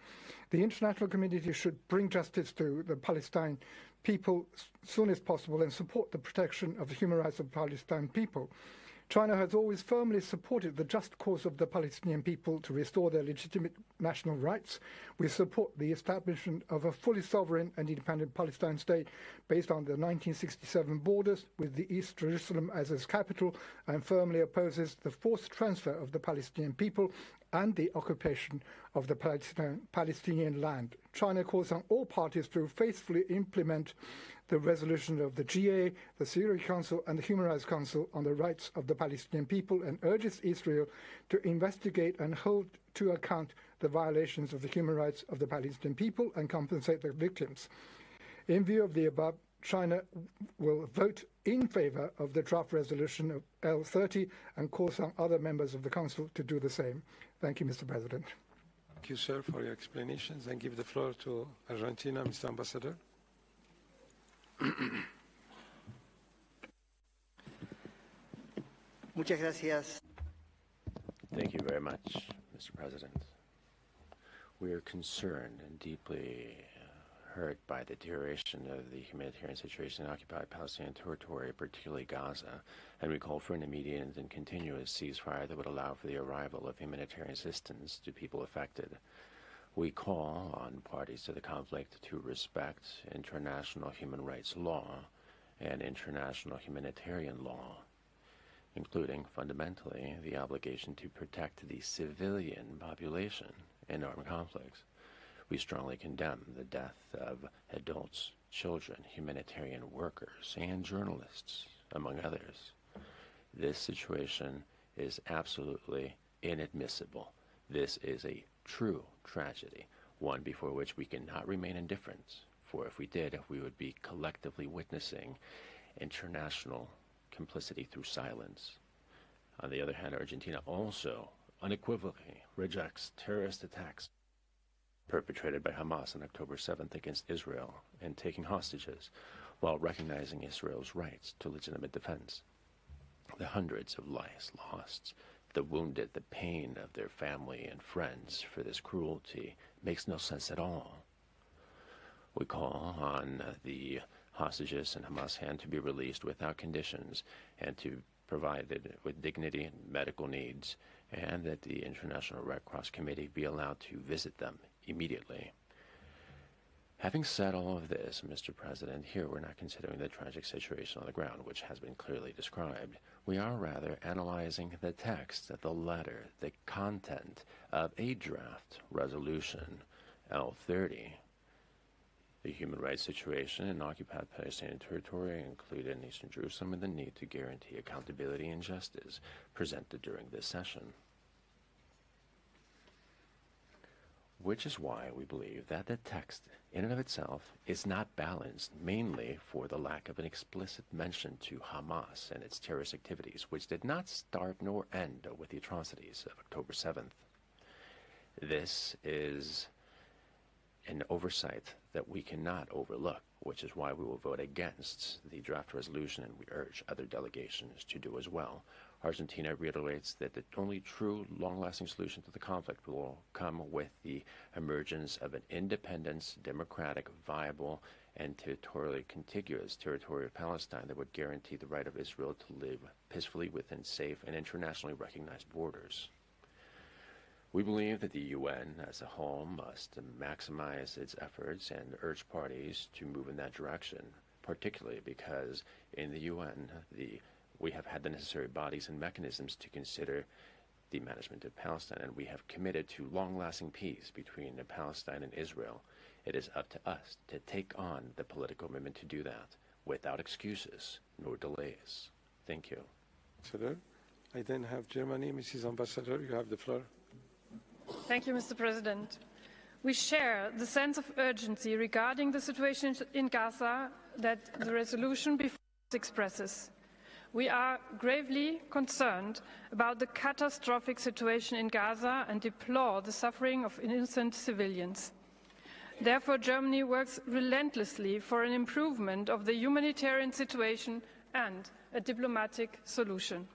The international community should bring justice to the Palestine people as soon as possible and support the protection of the human rights of the Palestinian people. China has always firmly supported the just cause of the Palestinian people to restore their legitimate national rights. We support the establishment of a fully sovereign and independent Palestine state based on the 1967 borders with the East Jerusalem as its capital, and firmly opposes the forced transfer of the Palestinian people and the occupation of the Palestinian land. China calls on all parties to faithfully implement the resolution of the GA, the Security Council and the Human Rights Council on the rights of the Palestinian people, and urges Israel to investigate and hold to account the violations of the human rights of the Palestinian people and compensate the victims. In view of the above, China will vote in favor of the draft resolution of L30 and calls on other members of the Council to do the same. Thank you, Mr. President. Thank you, sir, for your explanations. And give the floor to Argentina, Mr. Ambassador. Muchas gracias. Thank you very much, Mr. President. We are concerned and deeply hurt by the deterioration of the humanitarian situation in occupied Palestinian territory, particularly Gaza, and we call for an immediate and continuous ceasefire that would allow for the arrival of humanitarian assistance to people affected. We call on parties to the conflict to respect international human rights law and international humanitarian law, including, fundamentally, the obligation to protect the civilian population in armed conflicts. We strongly condemn the death of adults, children, humanitarian workers, and journalists, among others. This situation is absolutely inadmissible. This is a true tragedy, one before which we cannot remain indifferent, for if we did, we would be collectively witnessing international complicity through silence. On the other hand, Argentina also unequivocally rejects terrorist attacks perpetrated by Hamas on October 7th against Israel and taking hostages, while recognizing Israel's rights to legitimate defense. The hundreds of lives lost, the wounded, the pain of their family and friends for this cruelty makes no sense at all. We call on the hostages in Hamas' hand to be released without conditions and to provided with dignity and medical needs, and that the International Red Cross Committee be allowed to visit them immediately. Having said all of this, Mr. President, here we're not considering the tragic situation on the ground, which has been clearly described. We are rather analyzing the text, the letter, the content of a draft resolution, L30. The human rights situation in occupied Palestinian territory, including Eastern Jerusalem, and the need to guarantee accountability and justice presented during this session. Which is why we believe that the text, in and of itself, is not balanced, mainly for the lack of an explicit mention to Hamas and its terrorist activities, which did not start nor end with the atrocities of October 7th. This is an oversight that we cannot overlook, which is why we will vote against the draft resolution, and we urge other delegations to do as well. Argentina reiterates that the only true, long-lasting solution to the conflict will come with the emergence of an independent, democratic, viable, and territorially contiguous territory of Palestine that would guarantee the right of Israel to live peacefully within safe and internationally recognized borders. We believe that the UN as a whole must maximize its efforts and urge parties to move in that direction, particularly because in the UN, we have had the necessary bodies and mechanisms to consider the management of Palestine, and we have committed to long-lasting peace between Palestine and Israel. It is up to us to take on the political commitment to do that without excuses nor delays. Thank you. Ambassador, I then have Germany. Mrs. Ambassador, you have the floor. Thank you, Mr. President. We share the sense of urgency regarding the situation in Gaza that the resolution before us expresses. We are gravely concerned about the catastrophic situation in Gaza and deplore the suffering of innocent civilians. Therefore, Germany works relentlessly for an improvement of the humanitarian situation and a diplomatic solution.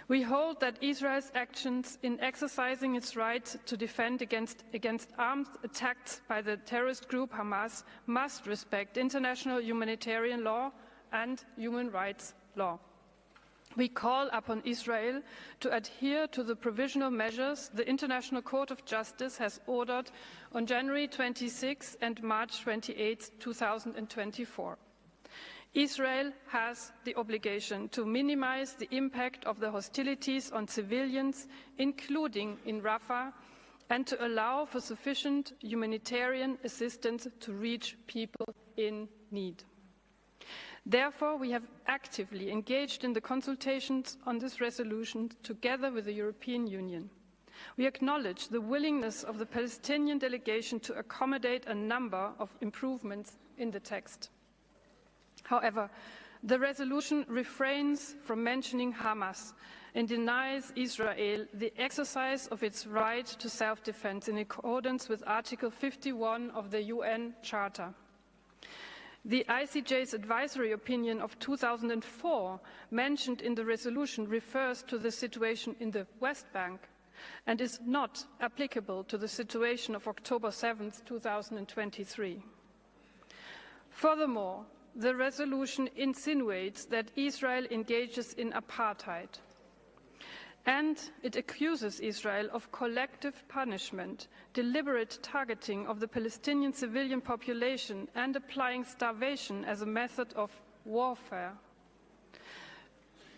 We hold that Israel's actions in exercising its right to defend against armed attacks by the terrorist group Hamas must respect international humanitarian law and human rights law. We call upon Israel to adhere to the provisional measures the International Court of Justice has ordered on January 26 and March 28, 2024. Israel has the obligation to minimize the impact of the hostilities on civilians, including in Rafah, and to allow for sufficient humanitarian assistance to reach people in need. Therefore, we have actively engaged in the consultations on this resolution together with the European Union. We acknowledge the willingness of the Palestinian delegation to accommodate a number of improvements in the text. However, the resolution refrains from mentioning Hamas and denies Israel the exercise of its right to self-defense in accordance with Article 51 of the UN Charter. The ICJ's advisory opinion of 2004 mentioned in the resolution refers to the situation in the West Bank and is not applicable to the situation of October 7, 2023. Furthermore, the resolution insinuates that Israel engages in apartheid, and it accuses Israel of collective punishment, deliberate targeting of the Palestinian civilian population, and applying starvation as a method of warfare.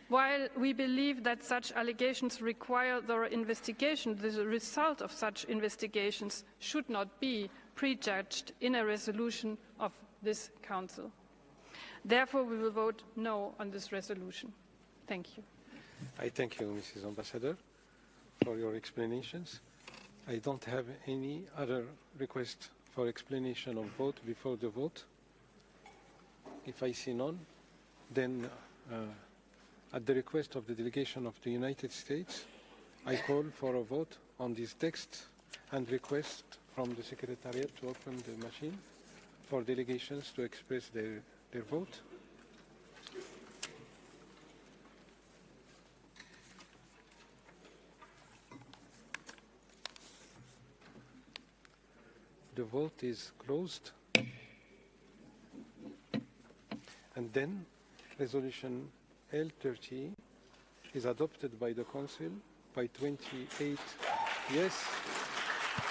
While we believe that such allegations require thorough investigation, the result of such investigations should not be prejudged in a resolution of this Council. Therefore, we will vote no on this resolution. Thank you. I thank you, Mrs. Ambassador, for your explanations. I don't have any other request for explanation of vote before the vote. If I see none, then at the request of the delegation of the United States, I call for a vote on this text and request from the Secretariat to open the machine for delegations to express their vote. The vote is closed. And then resolution L30 is adopted by the Council by 28 yes,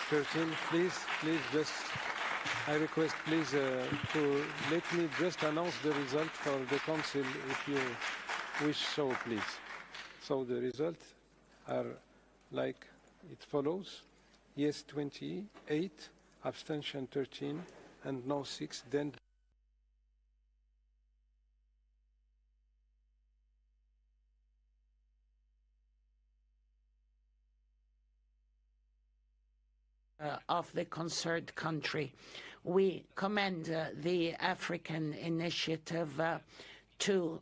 13. Please just, I request please to let me just announce the result for the Council if you wish so, please. So the results are like it follows. Yes 28, abstention 13, and no 6. Then of the concerned country. We commend the African initiative to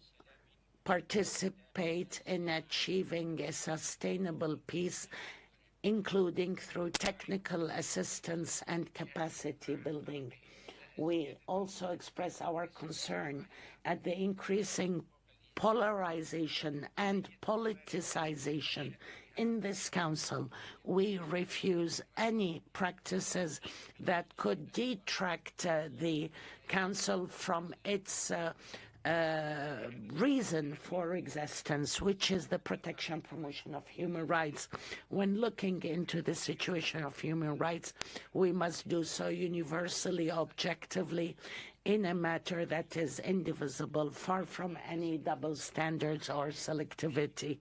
participate in achieving a sustainable peace, including through technical assistance and capacity building. We also express our concern at the increasing polarization and politicization in this Council. We refuse any practices that could detract the Council from its reason for existence, which is the protection and promotion of human rights. When looking into the situation of human rights, we must do so universally, objectively, in a matter that is indivisible, far from any double standards or selectivity.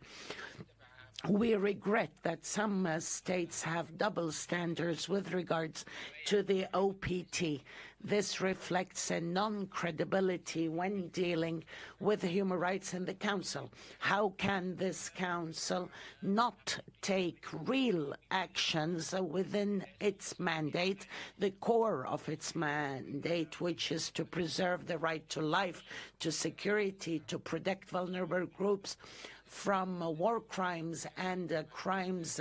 We regret that some states have double standards with regards to the OPT. This reflects a non-credibility when dealing with human rights in the Council. How can this Council not take real actions within its mandate, the core of its mandate, which is to preserve the right to life, to security, to protect vulnerable groups from war crimes and crimes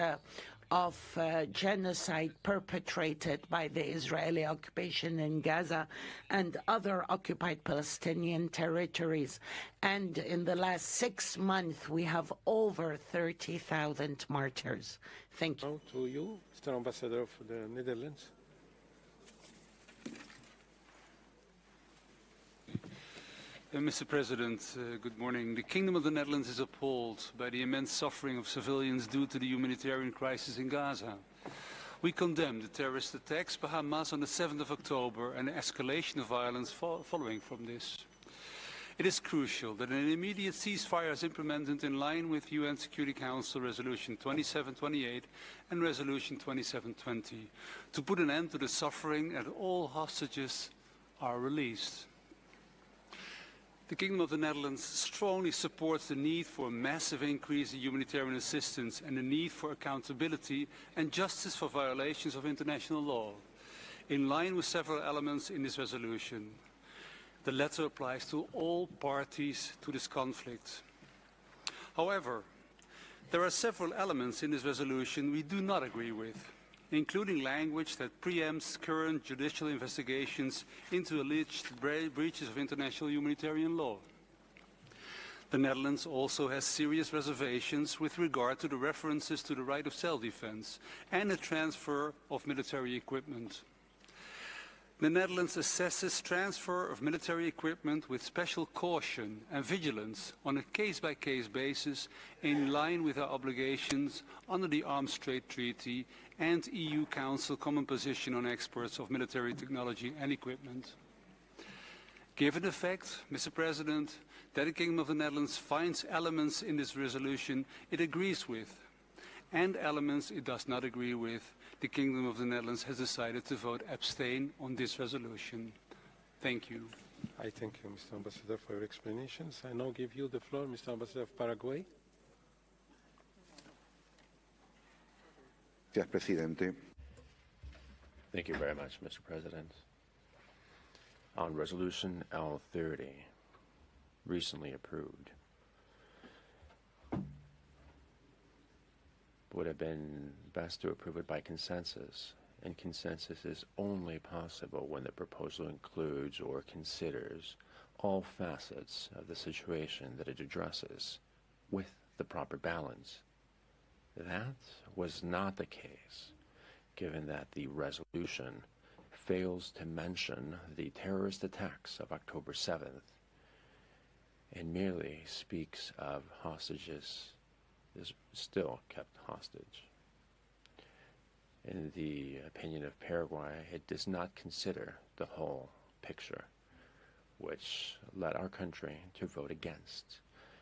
of genocide perpetrated by the Israeli occupation in Gaza and other occupied Palestinian territories. And in the last 6 months, we have over 30,000 martyrs. Thank you. Now to you, Mr. Ambassador of the Netherlands. Mr. President, good morning. The Kingdom of the Netherlands is appalled by the immense suffering of civilians due to the humanitarian crisis in Gaza. We condemn the terrorist attacks by Hamas on the 7th of October and the escalation of violence following from this. It is crucial that an immediate ceasefire is implemented in line with UN Security Council Resolution 2728 and Resolution 2720 to put an end to the suffering and all hostages are released. The Kingdom of the Netherlands strongly supports the need for a massive increase in humanitarian assistance and the need for accountability and justice for violations of international law, in line with several elements in this resolution. The latter applies to all parties to this conflict. However, there are several elements in this resolution we do not agree with, including language that preempts current judicial investigations into alleged breaches of international humanitarian law. The Netherlands also has serious reservations with regard to the references to the right of self-defense and the transfer of military equipment. The Netherlands assesses transfer of military equipment with special caution and vigilance on a case-by-case basis in line with our obligations under the Arms Trade Treaty and EU Council Common Position on Exports of Military Technology and Equipment. Given the fact, Mr. President, that the Kingdom of the Netherlands finds elements in this resolution it agrees with and elements it does not agree with, the Kingdom of the Netherlands has decided to vote abstain on this resolution. Thank you. I thank you, Mr. Ambassador, for your explanations. I now give you the floor, Mr. Ambassador of Paraguay. Thank you very much, Mr. President. On Resolution L30, recently approved, would have been best to approve it by consensus, and consensus is only possible when the proposal includes or considers all facets of the situation that it addresses with the proper balance. That was not the case, given that the resolution fails to mention the terrorist attacks of October 7th and merely speaks of hostages still kept hostage. In the opinion of Paraguay, it does not consider the whole picture, which led our country to vote against.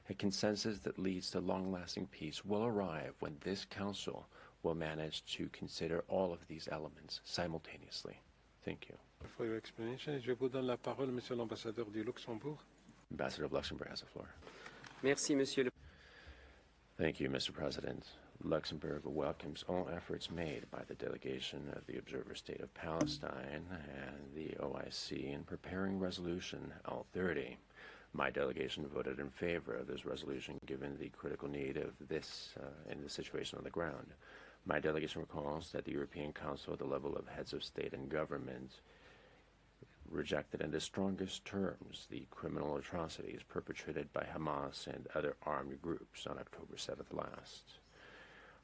A consensus that leads to long-lasting peace will arrive when this Council will manage to consider all of these elements simultaneously. Thank you. For your explanation, je vous donne la parole, Monsieur l'ambassadeur du Luxembourg. Ambassador of Luxembourg has the floor. Merci, Monsieur le Thank you, Mr. President. Luxembourg welcomes all efforts made by the delegation of the Observer State of Palestine and the OIC in preparing Resolution L30. My delegation voted in favor of this resolution given the critical need of this in the situation on the ground. My delegation recalls that the European Council at the level of heads of state and government rejected in the strongest terms the criminal atrocities perpetrated by Hamas and other armed groups on October 7th last.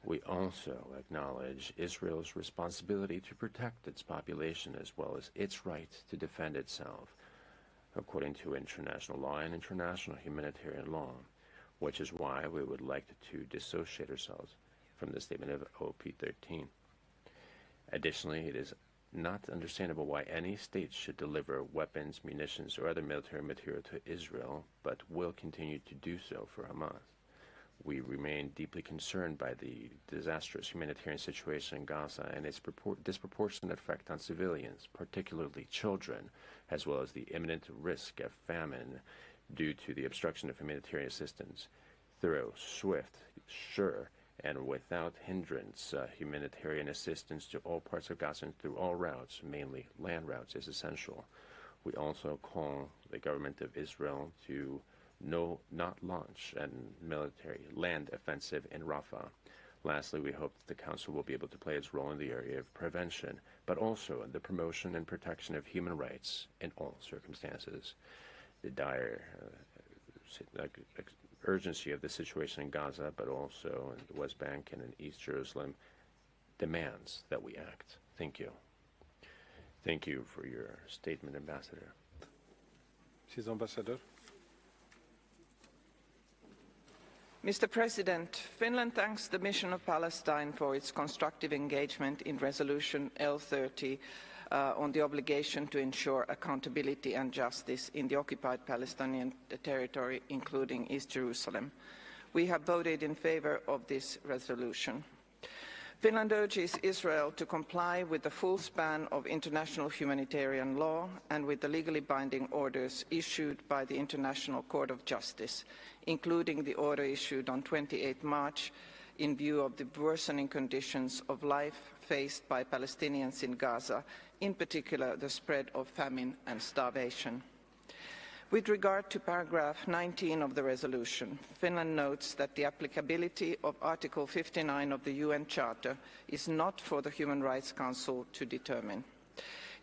We also acknowledge Israel's responsibility to protect its population as well as its right to defend itself according to international law and international humanitarian law, which is why we would like to dissociate ourselves from the statement of OP13. Additionally, it is not understandable why any state should deliver weapons, munitions, or other military material to Israel, but will continue to do so for Hamas. We remain deeply concerned by the disastrous humanitarian situation in Gaza and its disproportionate effect on civilians, particularly children, as well as the imminent risk of famine due to the obstruction of humanitarian assistance. Thorough, swift, sure, and without hindrance, humanitarian assistance to all parts of Gaza and through all routes, mainly land routes, is essential. We also call the government of Israel to not launch a military land offensive in Rafah. Lastly, we hope that the Council will be able to play its role in the area of prevention, but also in the promotion and protection of human rights in all circumstances. The dire urgency of the situation in Gaza, but also in the West Bank and in East Jerusalem, demands that we act. Thank you. Thank you for your statement, Ambassador. Mrs. Ambassador. Mr. President, Finland thanks the Mission of Palestine for its constructive engagement in Resolution L30 on the obligation to ensure accountability and justice in the occupied Palestinian territory, including East Jerusalem. We have voted in favor of this resolution. Finland urges Israel to comply with the full span of international humanitarian law and with the legally binding orders issued by the International Court of Justice, including the order issued on 28 March in view of the worsening conditions of life faced by Palestinians in Gaza, in particular the spread of famine and starvation. With regard to paragraph 19 of the resolution, Finland notes that the applicability of Article 59 of the UN Charter is not for the Human Rights Council to determine.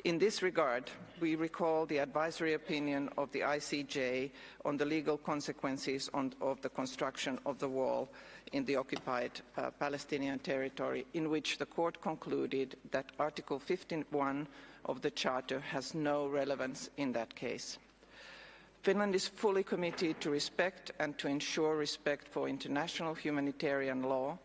In this regard, we recall the advisory opinion of the ICJ on the legal consequences of the construction of the wall in the occupied Palestinian territory, in which the court concluded that Article 51 of the Charter has no relevance in that case. Finland is fully committed to respect and to ensure respect for international humanitarian law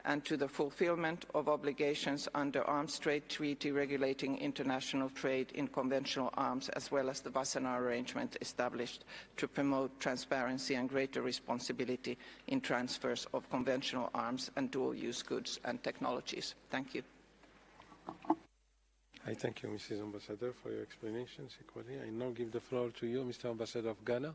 and to the fulfillment of obligations under Arms Trade Treaty regulating international trade in conventional arms, as well as the Wassenaar Arrangement established to promote transparency and greater responsibility in transfers of conventional arms and dual-use goods and technologies. Thank you. I thank you, Mrs. Ambassador, for your explanations equally. I now give the floor to you, Mr. Ambassador of Ghana.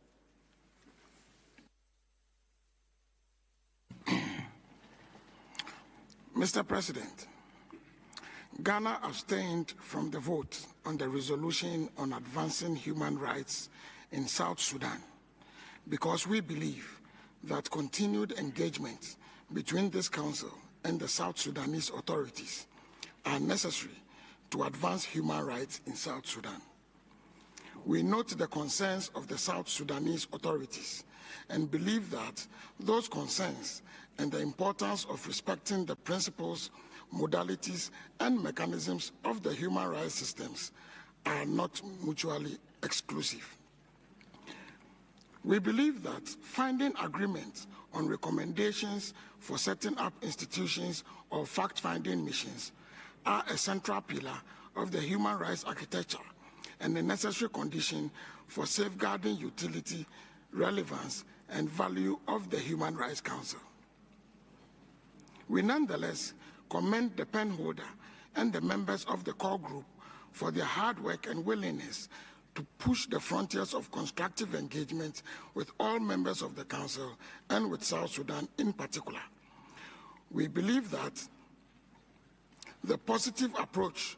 Mr. President, Ghana abstained from the vote on the resolution on advancing human rights in South Sudan because we believe that continued engagement between this Council and the South Sudanese authorities are necessary to advance human rights in South Sudan. We note the concerns of the South Sudanese authorities and believe that those concerns and the importance of respecting the principles, modalities, and mechanisms of the human rights systems are not mutually exclusive. We believe that finding agreement on recommendations for setting up institutions or fact-finding missions are a central pillar of the human rights architecture and a necessary condition for safeguarding utility, relevance, and value of the Human Rights Council. We nonetheless commend the penholder and the members of the core group for their hard work and willingness to push the frontiers of constructive engagement with all members of the Council and with South Sudan in particular. We believe that the positive approach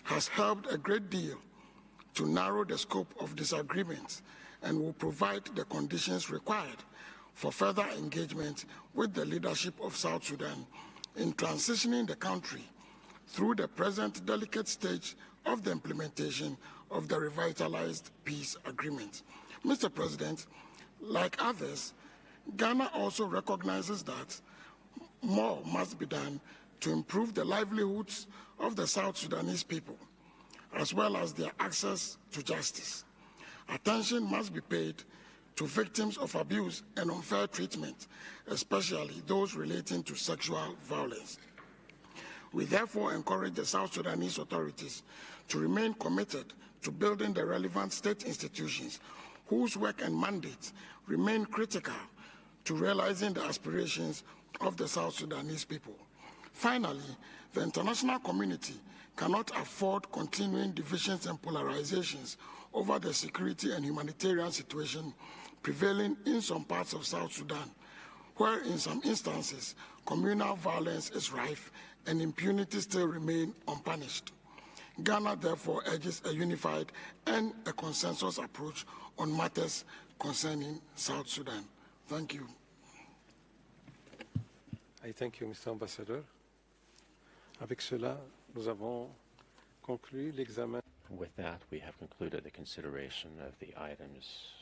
has helped a great deal to narrow the scope of disagreements and will provide the conditions required for further engagement with the leadership of South Sudan in transitioning the country through the present delicate stage of the implementation of the revitalized peace agreement. Mr. President, like others, Ghana also recognizes that more must be done to improve the livelihoods of the South Sudanese people, as well as their access to justice. Attention must be paid to victims of abuse and unfair treatment, especially those relating to sexual violence. We therefore encourage the South Sudanese authorities to remain committed to building the relevant state institutions whose work and mandates remain critical to realizing the aspirations of the South Sudanese people. Finally, the international community cannot afford continuing divisions and polarizations over the security and humanitarian situation prevailing in some parts of South Sudan, where in some instances communal violence is rife and impunity still remains unpunished. Ghana therefore urges a unified and a consensus approach on matters concerning South Sudan. Thank you. I thank you, Mr. Ambassador. Avec cela, nous avons conclu l'examen. With that, we have concluded the consideration of the items